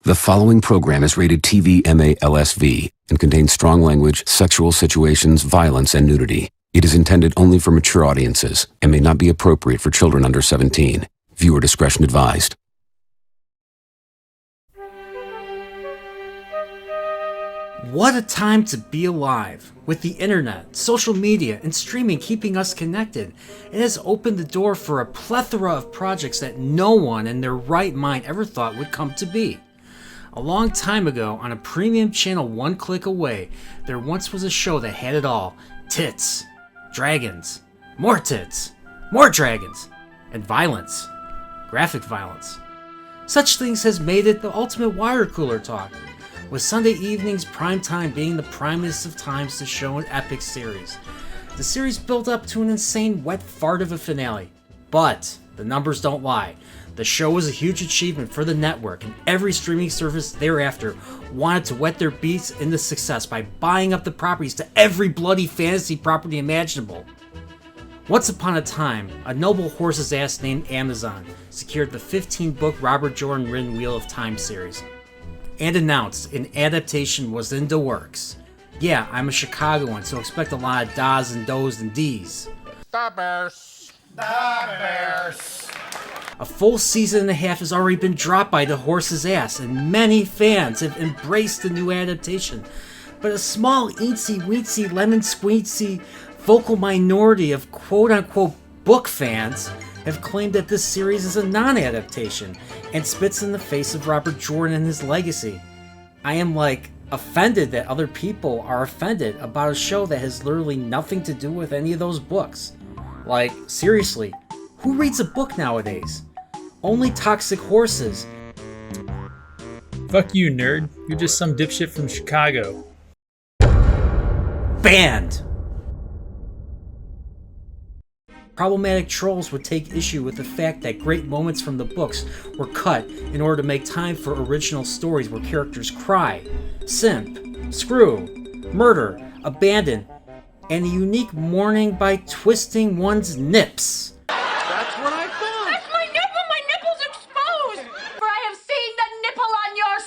The following program is rated TV MA-LSV and contains strong language, sexual situations, violence, and nudity. It is intended only for mature audiences and may not be appropriate for children under 17. Viewer discretion advised. What a time to be alive. With the internet, social media, and streaming keeping us connected, it has opened the door for a plethora of projects that no one in their right mind ever thought would come to be. A long time ago, on a premium channel one click away, there once was a show that had it all. Tits, dragons, more tits, more dragons, and violence. Graphic violence. Such things has made it the ultimate water cooler talk, with Sunday evenings primetime being the primest of times to show an epic series. The series built up to an insane wet fart of a finale. But the numbers don't lie. The show was a huge achievement for the network, and every streaming service thereafter wanted to wet their beaks into success by buying up the properties to every bloody fantasy property imaginable. Once upon a time, a noble horse's ass named Amazon secured the 15-book Robert Jordan written Wheel of Time series, and announced an adaptation was in the works. Yeah, I'm a Chicagoan, so expect a lot of das and does and Ds. The Bears. The Bears. A full season and a half has already been dropped by the horse's ass, and many fans have embraced the new adaptation. But a small, eensy-weensy, lemon-squeezy vocal minority of quote-unquote book fans have claimed that this series is a non-adaptation and spits in the face of Robert Jordan and his legacy. I am offended that other people are offended about a show that has literally nothing to do with any of those books. Seriously, who reads a book nowadays? Only toxic horses. Fuck you, nerd. You're just some dipshit from Chicago. Banned! Problematic trolls would take issue with the fact that great moments from the books were cut in order to make time for original stories where characters cry, simp, screw, murder, abandon, and a unique mourning by twisting one's nips. That's what I thought. That's my nipple! My nipple's exposed! For I have seen the nipple on your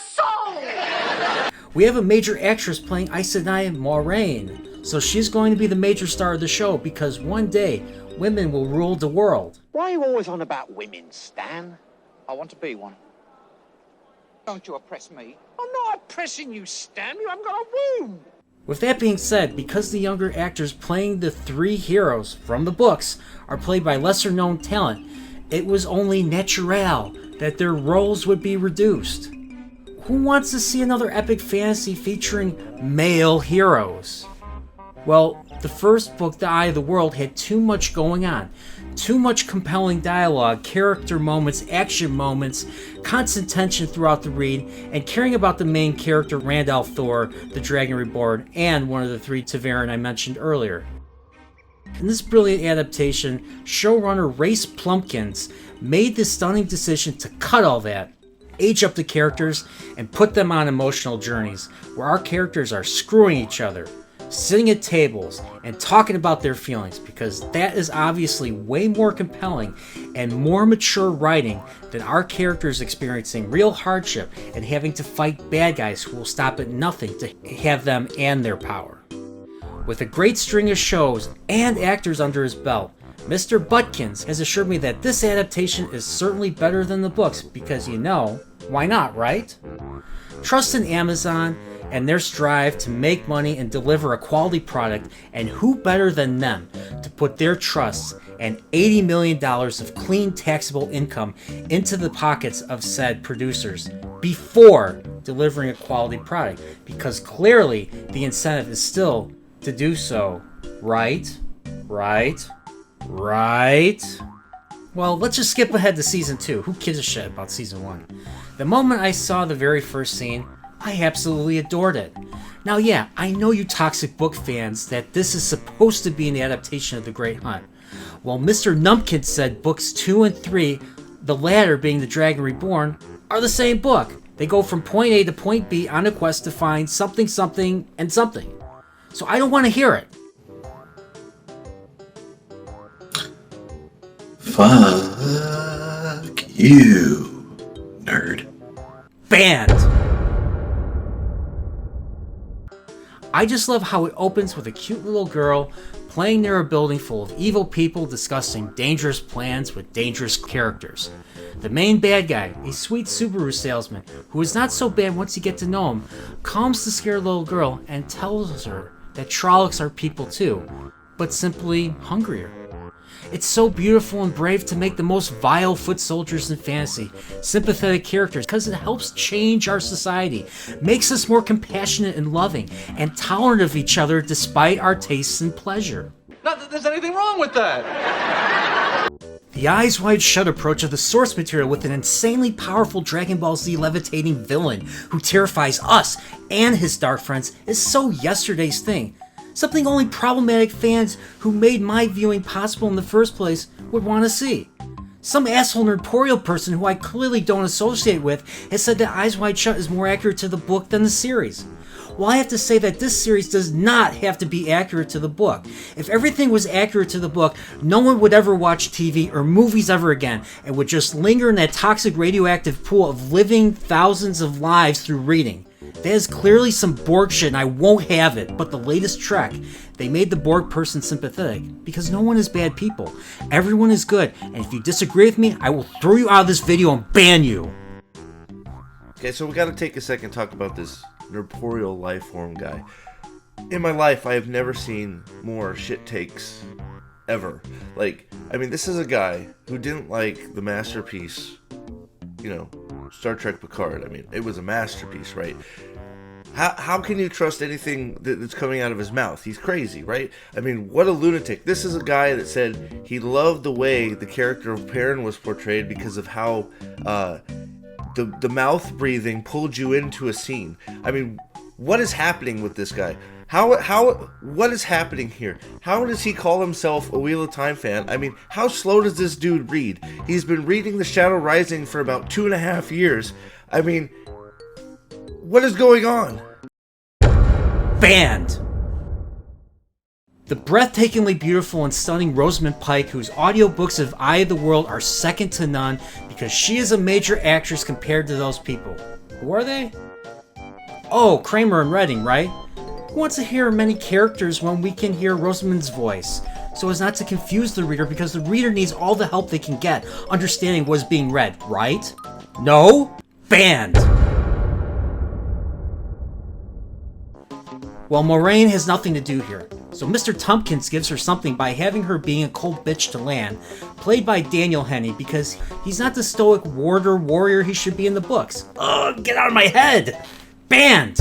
soul! We have a major actress playing Isadaya Moraine, so she's going to be the major star of the show because one day, women will rule the world. Why are you always on about women, Stan? I want to be one. Don't you oppress me. I'm not oppressing you, Stan. You haven't got a womb. With that being said, because the younger actors playing the three heroes from the books are played by lesser known talent, it was only natural that their roles would be reduced. Who wants to see another epic fantasy featuring male heroes? Well, the first book, The Eye of the World, had too much going on. Too much compelling dialogue, character moments, action moments, constant tension throughout the read, and caring about the main character, Randall Thor, the Dragon Reborn, and one of the three Taverin I mentioned earlier. In this brilliant adaptation, showrunner Race Plumpkins made the stunning decision to cut all that, age up the characters, and put them on emotional journeys, where our characters are screwing each other, sitting at tables, and talking about their feelings, because that is obviously way more compelling and more mature writing than our characters experiencing real hardship and having to fight bad guys who will stop at nothing to have them and their power. With a great string of shows and actors under his belt, Mr. Butkins has assured me that this adaptation is certainly better than the books because why not, right? Trust in Amazon and their strive to make money and deliver a quality product, and who better than them to put their trusts and $80 million of clean taxable income into the pockets of said producers before delivering a quality product, because clearly the incentive is still to do so, right? Well, let's just skip ahead to Season 2. Who gives a shit about Season 1? The moment I saw the very first scene, I absolutely adored it. Now yeah, I know you toxic book fans that this is supposed to be an adaptation of The Great Hunt. Well, Mr. Numpkin said books 2 and 3, the latter being The Dragon Reborn, are the same book. They go from point A to point B on a quest to find something, something, and something. So I don't want to hear it. Fuck you, nerd. Banned! I just love how it opens with a cute little girl playing near a building full of evil people discussing dangerous plans with dangerous characters. The main bad guy, a sweet Subaru salesman, who is not so bad once you get to know him, calms the scared little girl and tells her that Trollocs are people too, but simply hungrier. It's so beautiful and brave to make the most vile foot soldiers in fantasy sympathetic characters because it helps change our society, makes us more compassionate and loving, and tolerant of each other despite our tastes and pleasure. Not that there's anything wrong with that. The eyes wide shut approach of the source material with an insanely powerful Dragon Ball Z levitating villain who terrifies us and his dark friends is so yesterday's thing. Something only problematic fans who made my viewing possible in the first place would want to see. Some asshole Nerdporeal person who I clearly don't associate with has said that Eyes Wide Shut is more accurate to the book than the series. Well, I have to say that this series does not have to be accurate to the book. If everything was accurate to the book, no one would ever watch TV or movies ever again and would just linger in that toxic radioactive pool of living thousands of lives through reading. That is clearly some Borg shit and I won't have it, but the latest Trek, they made the Borg person sympathetic because no one is bad people. Everyone is good, and if you disagree with me, I will throw you out of this video and ban you. Okay, so we gotta take a second to talk about this Nerdporeal life form guy. In my life, I have never seen more shit takes ever. This is a guy who didn't like the masterpiece, Star Trek Picard. It was a masterpiece, right? How can you trust anything that's coming out of his mouth? He's crazy, right? What a lunatic. This is a guy that said he loved the way the character of Perrin was portrayed because of how the mouth breathing pulled you into a scene. What is happening with this guy? What is happening here? How does he call himself a Wheel of Time fan? How slow does this dude read? He's been reading The Shadow Rising for about 2.5 years. What is going on? Banned! The breathtakingly beautiful and stunning Rosamund Pike, whose audiobooks of Eye of the World are second to none because she is a major actress compared to those people. Who are they? Oh, Kramer and Redding, right? Who wants to hear many characters when we can hear Rosamund's voice? So as not to confuse the reader, because the reader needs all the help they can get understanding what is being read, right? No? Banned! Well, Moraine has nothing to do here, so Mr. Tompkins gives her something by having her being a cold bitch to Lan, played by Daniel Henney, because he's not the stoic warrior he should be in the books. Ugh, get out of my head! Banned!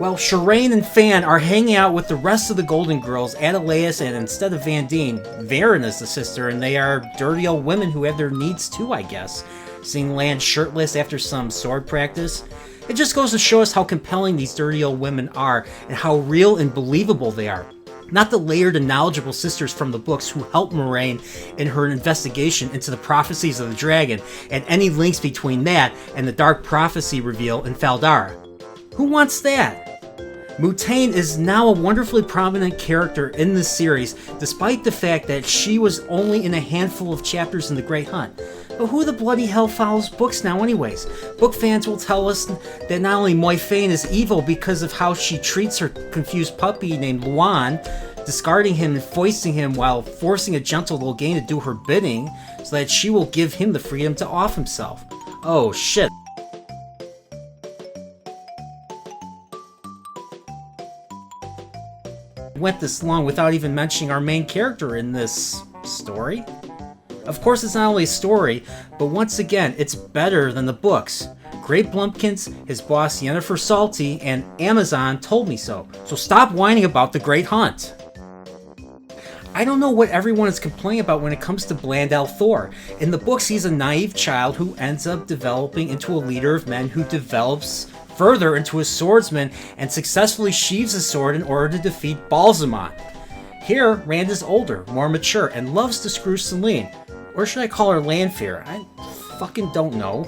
Well, Shireen and Fan are hanging out with the rest of the Golden Girls at Elias, and instead of Vandine, Varen is the sister, and they are dirty old women who have their needs too, I guess. Seeing Lan shirtless after some sword practice. It just goes to show us how compelling these dirty old women are, and how real and believable they are. Not the layered and knowledgeable sisters from the books who help Moraine in her investigation into the prophecies of the dragon, and any links between that and the dark prophecy reveal in Faldara. Who wants that? Mutane is now a wonderfully prominent character in this series, despite the fact that she was only in a handful of chapters in The Great Hunt. But who the bloody hell follows books now anyways? Book fans will tell us that not only Moiraine is evil because of how she treats her confused puppy named Luan, discarding him and foisting him while forcing a gentle little game to do her bidding, so that she will give him the freedom to off himself. Oh shit. Went this long without even mentioning our main character in this story. Of course, it's not only a story, but once again, it's better than the books. Great Blumpkins, his boss Yennefer Salty, and Amazon told me so. So stop whining about The Great Hunt. I don't know what everyone is complaining about when it comes to Bland al'Thor. In the books, he's a naive child who ends up developing into a leader of men who develops further into a swordsman and successfully sheathes his sword in order to defeat Balsamon. Here, Rand is older, more mature, and loves to screw Selene. Or should I call her Lanfear? I fucking don't know.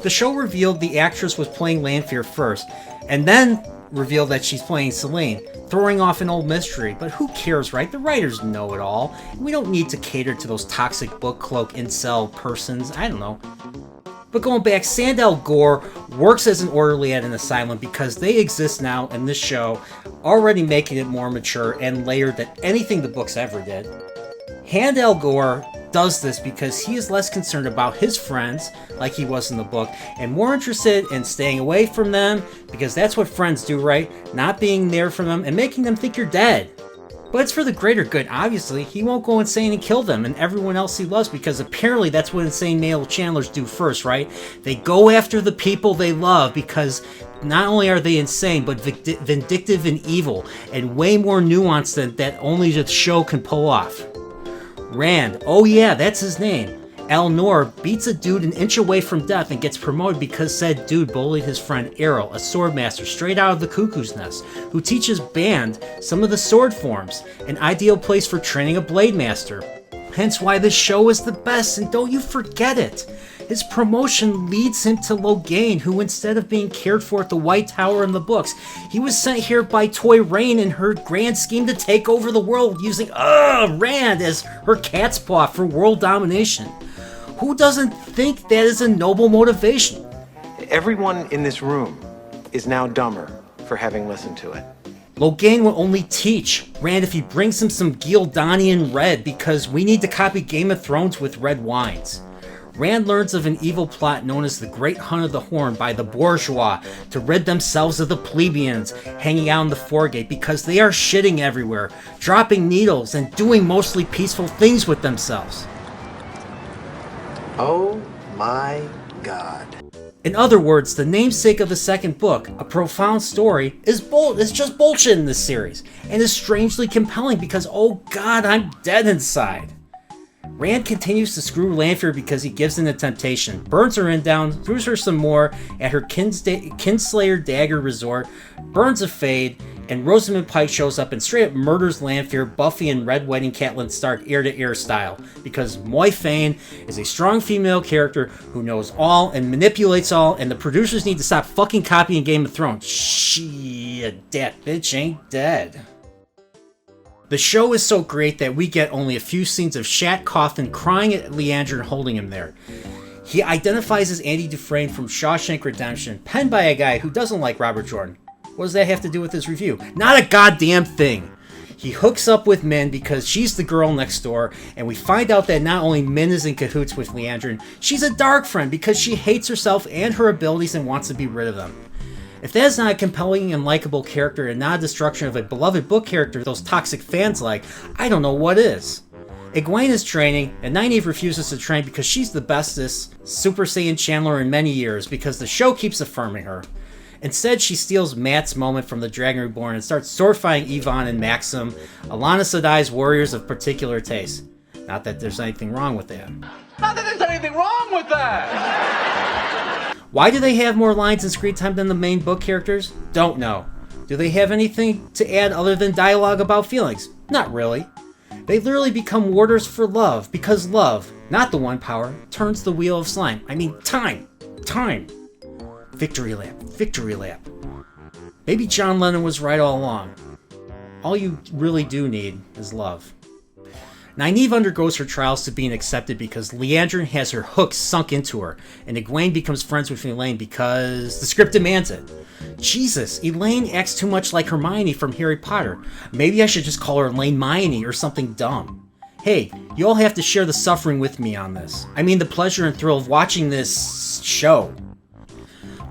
The show revealed the actress was playing Lanfear first, and then revealed that she's playing Selene, throwing off an old mystery, but who cares, right? The writers know it all. We don't need to cater to those toxic book cloak incel persons. I don't know. But going back, Sandal Gore works as an orderly at an asylum because they exist now in this show, already making it more mature and layered than anything the books ever did. Handel Gore does this because he is less concerned about his friends, like he was in the book, and more interested in staying away from them, because that's what friends do, right? Not being there for them and making them think you're dead. But it's for the greater good, obviously. He won't go insane and kill them and everyone else he loves, because apparently that's what insane male channelers do first, right? They go after the people they love because not only are they insane, but vindictive and evil, and way more nuanced than that only the show can pull off. Rand, oh yeah, that's his name. Al-Noor beats a dude an inch away from death and gets promoted because said dude bullied his friend Errol, a swordmaster straight out of the Cuckoo's Nest, who teaches Band some of the sword forms, an ideal place for training a blade master. Hence why this show is the best, and don't you forget it. His promotion leads him to Logain, who instead of being cared for at the White Tower in the books, he was sent here by Toy Rain in her grand scheme to take over the world using Rand as her cat's paw for world domination. Who doesn't think that is a noble motivation? Everyone in this room is now dumber for having listened to it. Logain will only teach Rand if he brings him some Gildanian red, because we need to copy Game of Thrones with red wines. Rand learns of an evil plot known as the Great Hunt of the Horn by the bourgeois to rid themselves of the plebeians hanging out in the foregate, because they are shitting everywhere, dropping needles, and doing mostly peaceful things with themselves. Oh my God. In other words, the namesake of the second book, a profound story, is just bullshit in this series, and is strangely compelling because, oh god, I'm dead inside. Rand continues to screw Lanfear because he gives in to temptation, burns her down, screws her some more at her Kinslayer Dagger Resort, burns a fade, and Rosamund Pike shows up and straight up murders Lanfear, Buffy, and Red Wedding Catelyn Stark ear-to-ear style, because Moy Fane is a strong female character who knows all and manipulates all, and the producers need to stop fucking copying Game of Thrones. Shit, that bitch ain't dead. The show is so great that we get only a few scenes of Shat Cawthon crying at Leandrin and holding him there. He identifies as Andy Dufresne from Shawshank Redemption, penned by a guy who doesn't like Robert Jordan. What does that have to do with this review? Not a goddamn thing! He hooks up with Min because she's the girl next door, and we find out that not only Min is in cahoots with Leandrin, she's a dark friend because she hates herself and her abilities and wants to be rid of them. If that is not a compelling and likable character and not a destruction of a beloved book character those toxic fans like, I don't know what is. Egwene is training, and Nynaeve refuses to train because she's the bestest Super Saiyan channeler in many years because the show keeps affirming her. Instead, she steals Matt's moment from the Dragon Reborn and starts swordifying Yvonne and Maxim, Alana Sedai's warriors of particular taste. Not that there's anything wrong with that. Not that there's anything wrong with that! Why do they have more lines and screen time than the main book characters? Don't know. Do they have anything to add other than dialogue about feelings? Not really. They literally become warders for love, because love, not the one power, turns the wheel of slime. I mean, time! Time! Victory lap, victory lap. Maybe John Lennon was right all along. All you really do need is love. Nynaeve undergoes her trials to being accepted because Leandrin has her hooks sunk into her, and Egwene becomes friends with Elaine because the script demands it. Jesus, Elaine acts too much like Hermione from Harry Potter. Maybe I should just call her Elaine Myone or something dumb. Hey, you all have to share the suffering with me on this. I mean the pleasure and thrill of watching this show.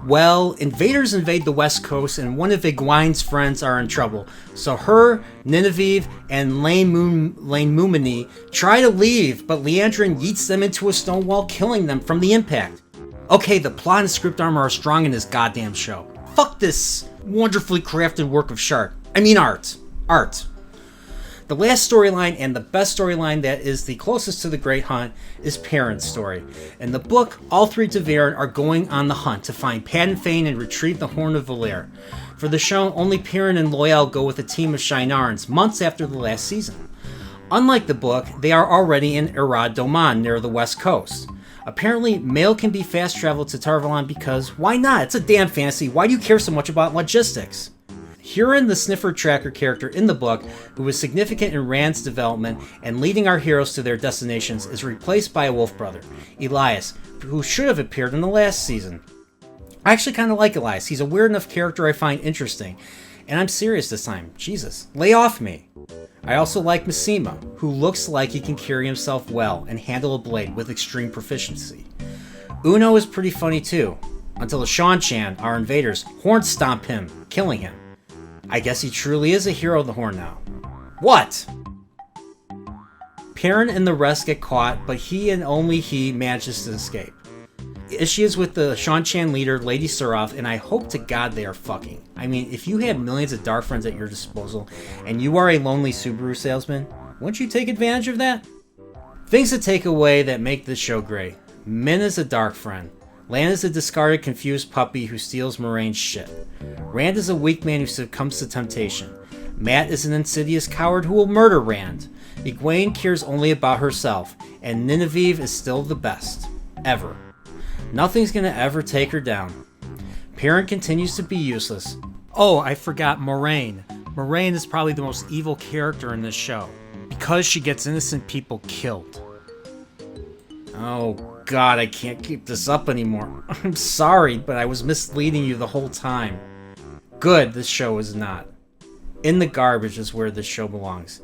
Well, invaders invade the West Coast, and one of Egwene's friends are in trouble. So her, Nineveh, and Lane Mumini try to leave, but Leandrin yeets them into a stone wall, killing them from the impact. Okay, the plot and script armor are strong in this goddamn show. Fuck this wonderfully crafted work of art. Art. The last storyline, and the best storyline that is the closest to the Great Hunt, is Perrin's story. In the book, all three Ta'veren are going on the hunt to find Padan Fain and retrieve the Horn of Valere. For the show, only Perrin and Loial go with a team of Shienarans months after the last season. Unlike the book, they are already in Erad Doman near the west coast. Apparently, mail can be fast traveled to Tar Valon because, why not? It's a damn fantasy. Why do you care so much about logistics? Huron, the sniffer tracker character in the book, who was significant in Rand's development and leading our heroes to their destinations, is replaced by a wolf brother, Elias, who should have appeared in the last season. I actually kind of like Elias. He's a weird enough character I find interesting. And I'm serious this time. Jesus, lay off me. I also like Mishima, who looks like he can carry himself well and handle a blade with extreme proficiency. Uno is pretty funny too, until the Shan-Chan, our invaders, horn stomp him, killing him. I guess he truly is a hero of the Horn now. What? Perrin and the rest get caught, but he and only he manages to escape. Ishii is with the Shan-Chan leader, Lady Suroth, and I hope to God they are fucking. I mean, if you had millions of dark friends at your disposal, and you are a lonely Subaru salesman, wouldn't you take advantage of that? Things to take away that make this show great. Min is a dark friend. Lan is a discarded, confused puppy who steals Moraine's shit. Rand is a weak man who succumbs to temptation. Matt is an insidious coward who will murder Rand. Egwene cares only about herself, and Nineveh is still the best. Ever. Nothing's gonna ever take her down. Perrin continues to be useless. Oh, I forgot Moraine. Moraine is probably the most evil character in this show, because she gets innocent people killed. Oh God, I can't keep this up anymore. I'm sorry, but I was misleading you the whole time. Good, this show is not. In the garbage is where this show belongs.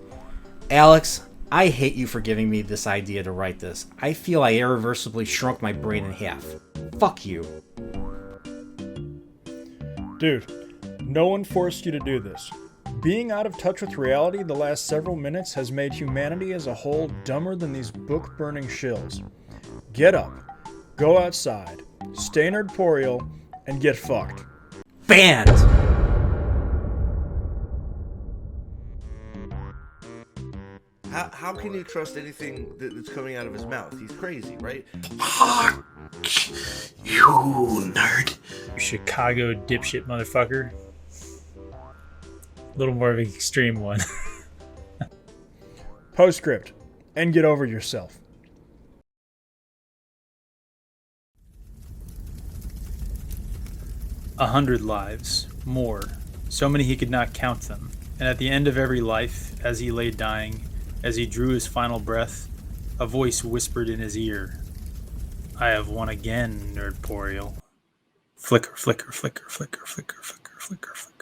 Alex, I hate you for giving me this idea to write this. I feel I irreversibly shrunk my brain in half. Fuck you. Dude, no one forced you to do this. Being out of touch with reality the last several minutes has made humanity as a whole dumber than these book-burning shills. Get up, go outside, stay nerdporeal, and get fucked. Banned! How can you trust anything that's coming out of his mouth? He's crazy, right? You nerd. Chicago dipshit motherfucker. A little more of an extreme one. Postscript, and get over yourself. 100 lives, more, so many he could not count them. And at the end of every life, as he lay dying, as he drew his final breath, a voice whispered in his ear, "I have won again, Nerdporeal." Flicker, flicker, flicker, flicker, flicker, flicker, flicker, flicker.